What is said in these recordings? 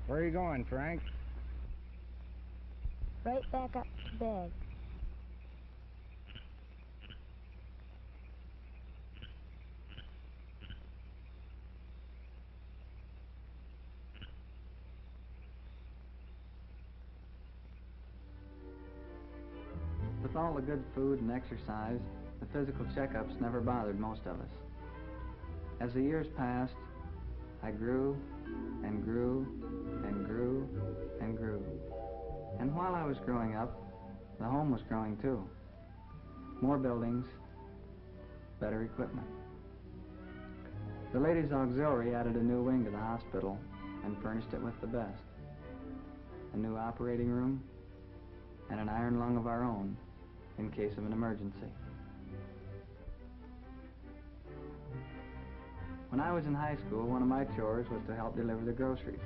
Where are you going, Frank? Right back up to bed. With all the good food and exercise, the physical checkups never bothered most of us. As the years passed, I grew and grew and grew and grew. And while I was growing up, the home was growing too. More buildings, better equipment. The ladies' auxiliary added a new wing to the hospital and furnished it with the best. A new operating room and an iron lung of our own in case of an emergency. When I was in high school, one of my chores was to help deliver the groceries.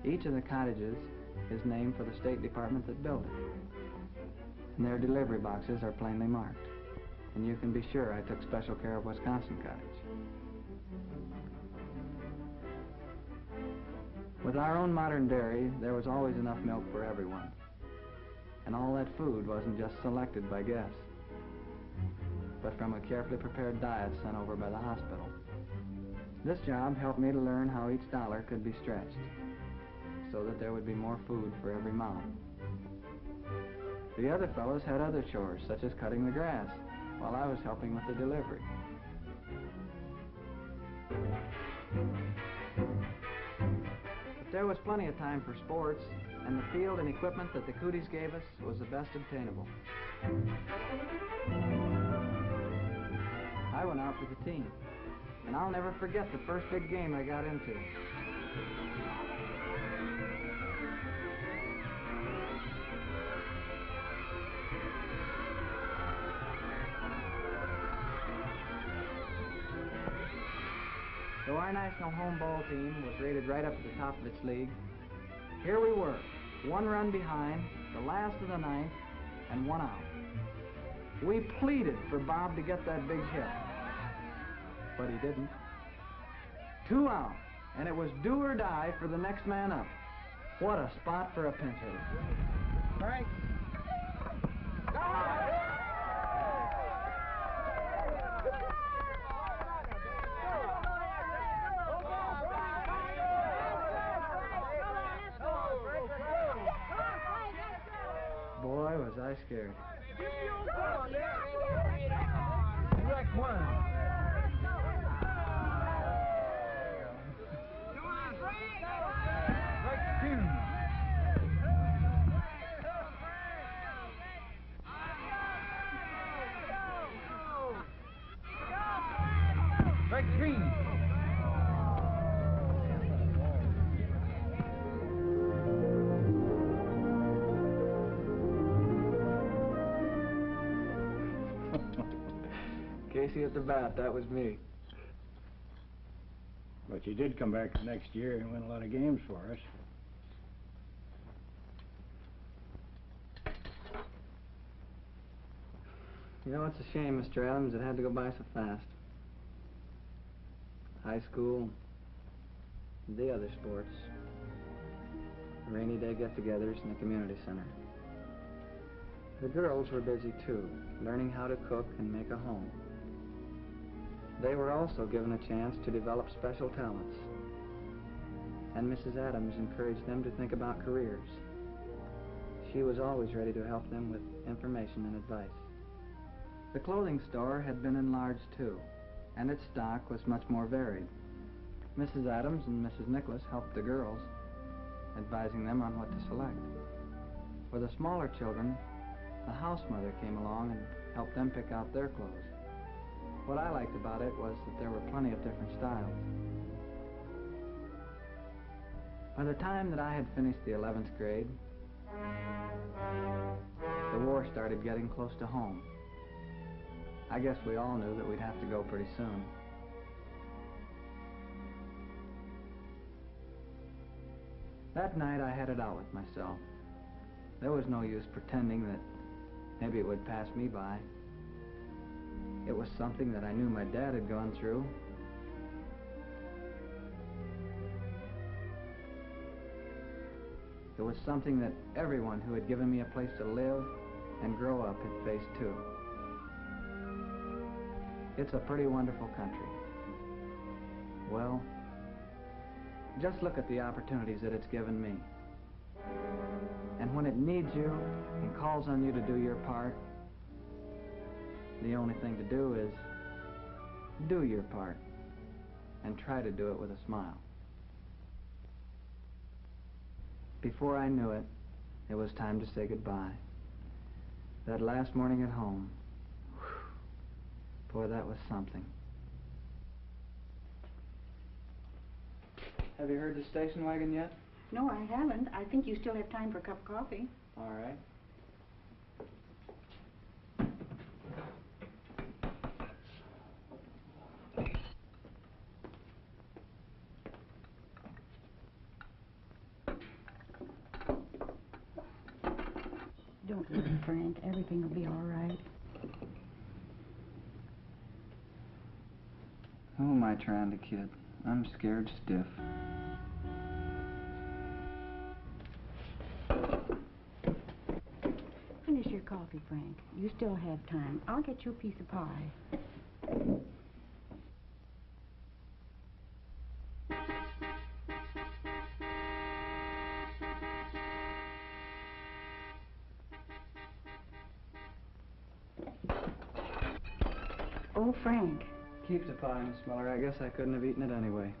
Each of the cottages is named for the State Department that built it, and their delivery boxes are plainly marked. And you can be sure I took special care of Wisconsin Cottage. With our own modern dairy, there was always enough milk for everyone. And all that food wasn't just selected by guests, but from a carefully prepared diet sent over by the hospital. This job helped me to learn how each dollar could be stretched, so that there would be more food for every mouth. The other fellows had other chores, such as cutting the grass, while I was helping with the delivery. But there was plenty of time for sports, and the field and equipment that the cooties gave us was the best obtainable. I went out with the team, and I'll never forget the first big game I got into. Though our national home ball team was rated right up at the top of its league, here we were, one run behind, the last of the ninth, and one out. We pleaded for Bob to get that big hit, but he didn't. 2 out, and it was do or die for the next man up. What a spot for a pinch hitter. Frank? Boy, was I scared. Strike one. Strike two. Strike three. Casey at the bat, that was me. But you did come back the next year and win a lot of games for us. You know, it's a shame, Mr. Adams, it had to go by so fast. High school, the other sports, rainy day get-togethers in the community center. The girls were busy too, learning how to cook and make a home. They were also given a chance to develop special talents, and Mrs. Adams encouraged them to think about careers. She was always ready to help them with information and advice. The clothing store had been enlarged too, and its stock was much more varied. Mrs. Adams and Mrs. Nicholas helped the girls, advising them on what to select. For the smaller children, the house mother came along and helped them pick out their clothes. What I liked about it was that there were plenty of different styles. By the time that I had finished the 11th grade, the war started getting close to home. I guess we all knew that we'd have to go pretty soon. That night I had it out with myself. There was no use pretending that maybe it would pass me by. It was something that I knew my dad had gone through. It was something that everyone who had given me a place to live and grow up had faced too. It's a pretty wonderful country. Well, just look at the opportunities that it's given me. And when it needs you and calls on you to do your part, the only thing to do is do your part and try to do it with a smile. Before I knew it, it was time to say goodbye. That last morning at home, whew, boy, that was something. Have you heard the station wagon yet? No, I haven't. I think you still have time for a cup of coffee. All right. Don't worry, Frank. Everything will be all right. Who am I trying to kid? I'm scared stiff. Finish your coffee, Frank. You still have time. I'll get you a piece of pie. Oh, Frank. Keep the pie, Miss Miller. I guess I couldn't have eaten it anyway.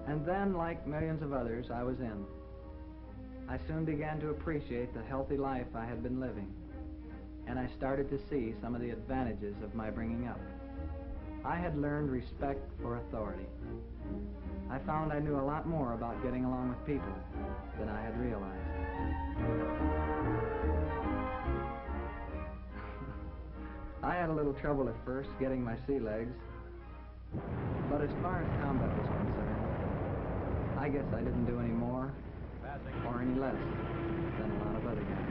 And then, like millions of others, I was in. I soon began to appreciate the healthy life I had been living, and I started to see some of the advantages of my bringing up. I had learned respect for authority. I found I knew a lot more about getting along with people than I had realized. I had a little trouble at first getting my sea legs, but as far as combat was concerned, I guess I didn't do any more or any less than a lot of other guys.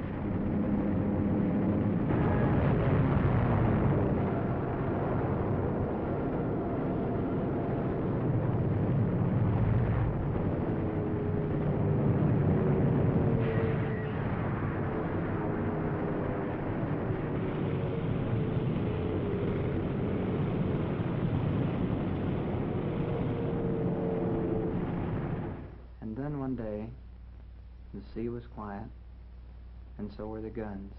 And then one day, the sea was quiet, and so were the guns.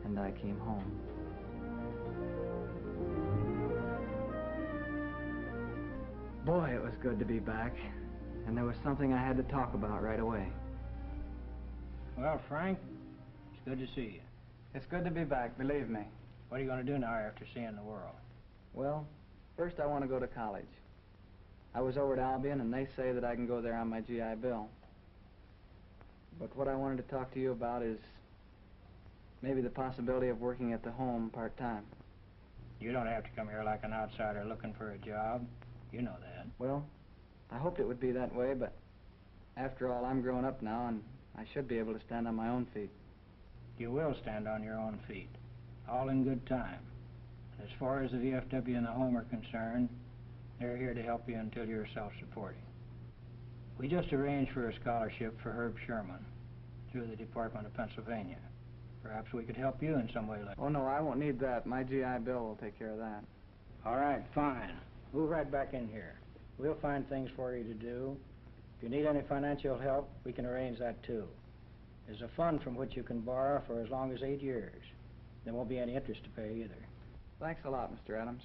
And I came home. Boy, it was good to be back, and there was something I had to talk about right away. Well, Frank, it's good to see you. It's good to be back, believe me. What are you going to do now after seeing the world? Well, first I want to go to college. I was over at Albion, and they say that I can go there on my GI Bill. But what I wanted to talk to you about is maybe the possibility of working at the home part-time. You don't have to come here like an outsider looking for a job. You know that. Well, I hoped it would be that way, but after all, I'm grown up now, and I should be able to stand on my own feet. You will stand on your own feet, all in good time. As far as the VFW and the home are concerned, they're here to help you until you're self-supporting. We just arranged for a scholarship for Herb Sherman through the Department of Pennsylvania. Perhaps we could help you in some way like that. Oh, no, I won't need that. My GI Bill will take care of that. All right, fine. Move right back in here. We'll find things for you to do. If you need any financial help, we can arrange that too. There's a fund from which you can borrow for as long as 8 years. There won't be any interest to pay either. Thanks a lot, Mr. Adams.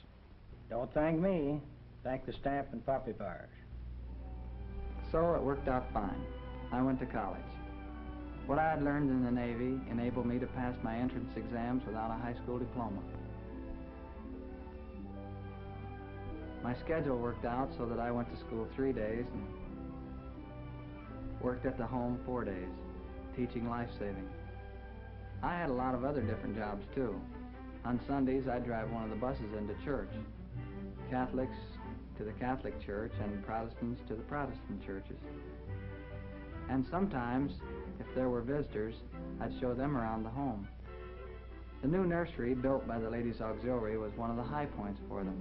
Don't thank me. Thank the stamp and poppy bars. So it worked out fine. I went to college. What I had learned in the Navy enabled me to pass my entrance exams without a high school diploma. My schedule worked out so that I went to school 3 days and worked at the home 4 days, teaching life-saving. I had a lot of other different jobs, too. On Sundays, I'd drive one of the buses into church. Catholics, to the Catholic Church and Protestants to the Protestant churches. And sometimes, if there were visitors, I'd show them around the home. The new nursery built by the Ladies' Auxiliary was one of the high points for them.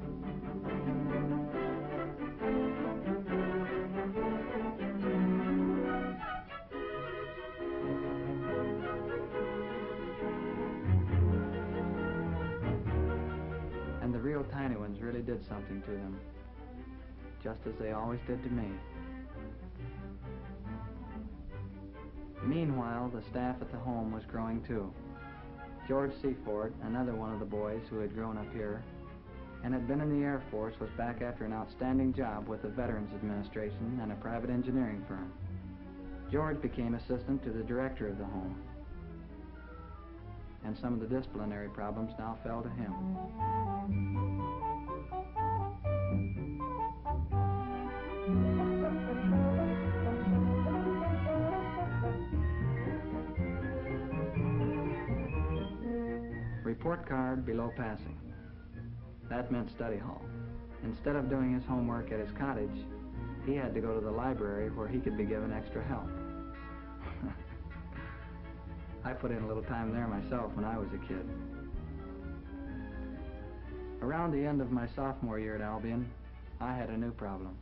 And the real tiny ones really did something to them, just as they always did to me. Meanwhile, the staff at the home was growing too. George Seaford, another one of the boys who had grown up here and had been in the Air Force, was back after an outstanding job with the Veterans Administration and a private engineering firm. George became assistant to the director of the home, and some of the disciplinary problems now fell to him. Report card below passing. That meant study hall. Instead of doing his homework at his cottage, he had to go to the library where he could be given extra help. I put in a little time there myself when I was a kid. Around the end of my sophomore year at Albion, I had a new problem.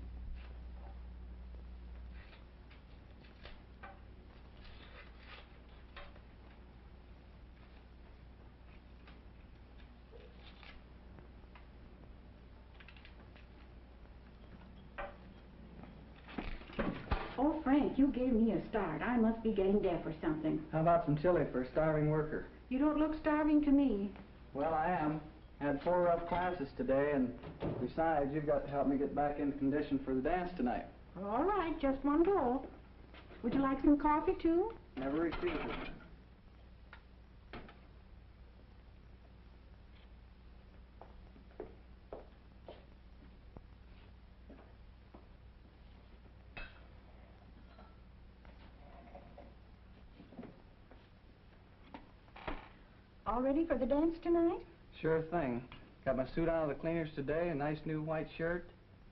Oh, Frank, you gave me a start. I must be getting deaf or something. How about some chili for a starving worker? You don't look starving to me. Well, I am. Had 4 rough classes today, and besides, you've got to help me get back in condition for the dance tonight. All right, just one go. Would you like some coffee, too? Never refused it. All ready for the dance tonight? Sure thing. Got my suit out of the cleaners today, a nice new white shirt,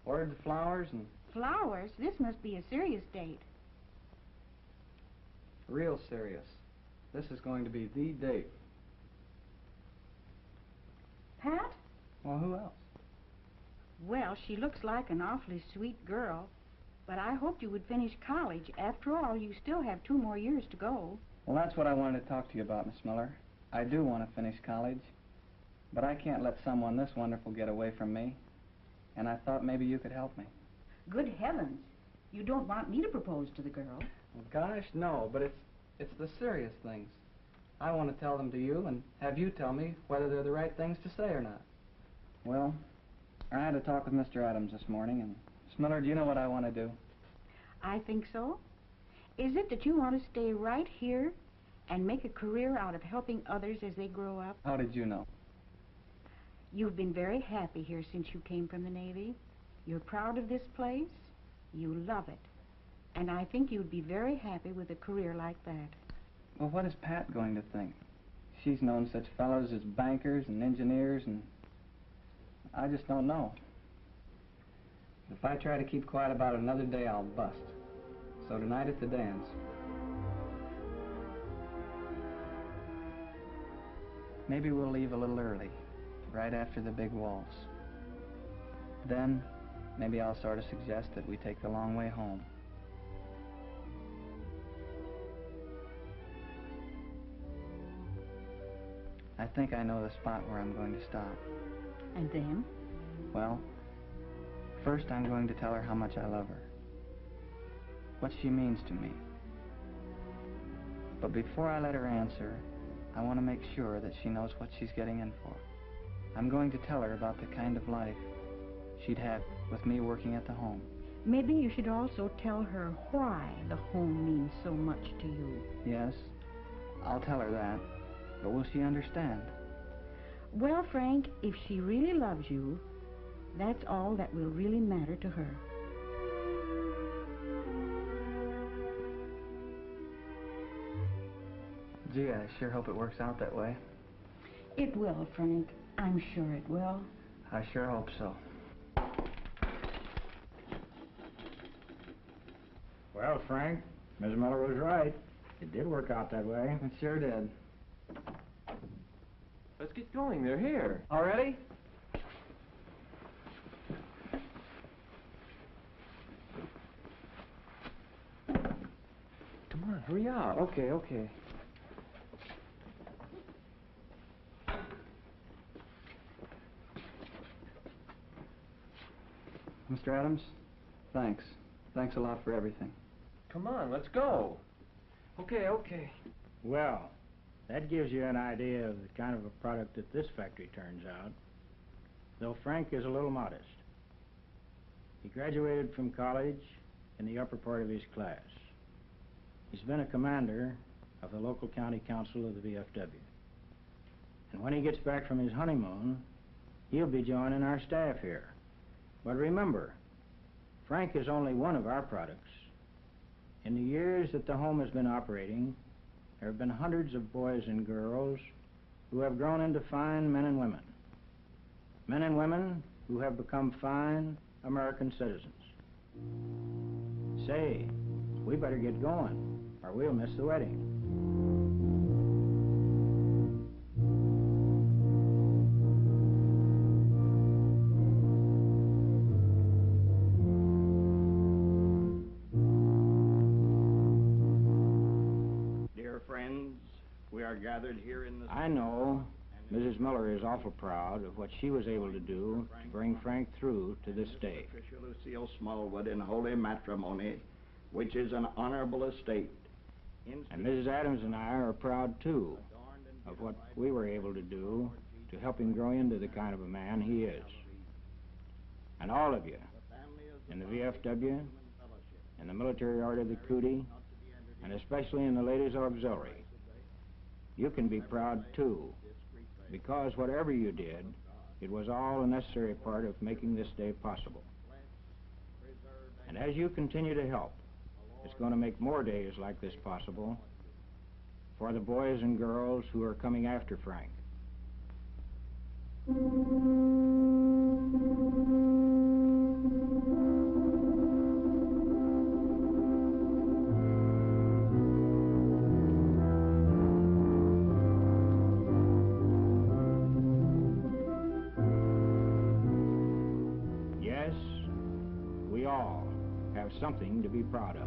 ordered the flowers, and... Flowers? This must be a serious date. Real serious. This is going to be the date. Pat? Well, who else? Well, she looks like an awfully sweet girl, but I hoped you would finish college. After all, you still have 2 more years to go. Well, that's what I wanted to talk to you about, Miss Miller. I do want to finish college, but I can't let someone this wonderful get away from me, and I thought maybe you could help me. Good heavens. You don't want me to propose to the girl? Well, gosh, no, but it's the serious things. I want to tell them to you and have you tell me whether they're the right things to say or not. Well, I had a talk with Mr. Adams this morning, and Miss Miller, do you know what I want to do? I think so. Is it that you want to stay right here and make a career out of helping others as they grow up? How did you know? You've been very happy here since you came from the Navy. You're proud of this place. You love it. And I think you'd be very happy with a career like that. Well, what is Pat going to think? She's known such fellows as bankers and engineers, and I just don't know. If I try to keep quiet about it another day, I'll bust. So tonight at the dance. Maybe we'll leave a little early, right after the big waltz. Then, maybe I'll sort of suggest that we take the long way home. I think I know the spot where I'm going to stop. And then? Well, first I'm going to tell her how much I love her, what she means to me. But before I let her answer, I want to make sure that she knows what she's getting in for. I'm going to tell her about the kind of life she'd have with me working at the home. Maybe you should also tell her why the home means so much to you. Yes, I'll tell her that, but will she understand? Well, Frank, if she really loves you, that's all that will really matter to her. Gee, I sure hope it works out that way. It will, Frank. I'm sure it will. I sure hope so. Well, Frank, Ms. Miller was right. It did work out that way. It sure did. Let's get going. They're here. Already? Come on, hurry up. Okay, okay. Mr. Adams, thanks. Thanks a lot for everything. Come on, let's go. Okay, okay. Well, that gives you an idea of the kind of a product that this factory turns out, though Frank is a little modest. He graduated from college in the upper part of his class. He's been a commander of the local county council of the VFW. And when he gets back from his honeymoon, he'll be joining our staff here. But remember, Frank is only one of our products. In the years that the home has been operating, there have been hundreds of boys and girls who have grown into fine men and women. Men and women who have become fine American citizens. Say, we better get going, or we'll miss the wedding. Dear friends, we are gathered here in the... I know Mrs. Miller is awful proud of what she was able to do to bring Frank through to this day. Patricia Lucille Smallwood in holy matrimony, which is an honorable estate. And Mrs. Adams and I are proud, too, of what we were able to do to help him grow into the kind of a man he is. And all of you, in the VFW, in the Military Order of the Cootie, and especially in the Ladies Auxiliary, you can be proud, too, because whatever you did, it was all a necessary part of making this day possible. And as you continue to help, it's going to make more days like this possible for the boys and girls who are coming after Frank. Yes, we all have something to be proud of.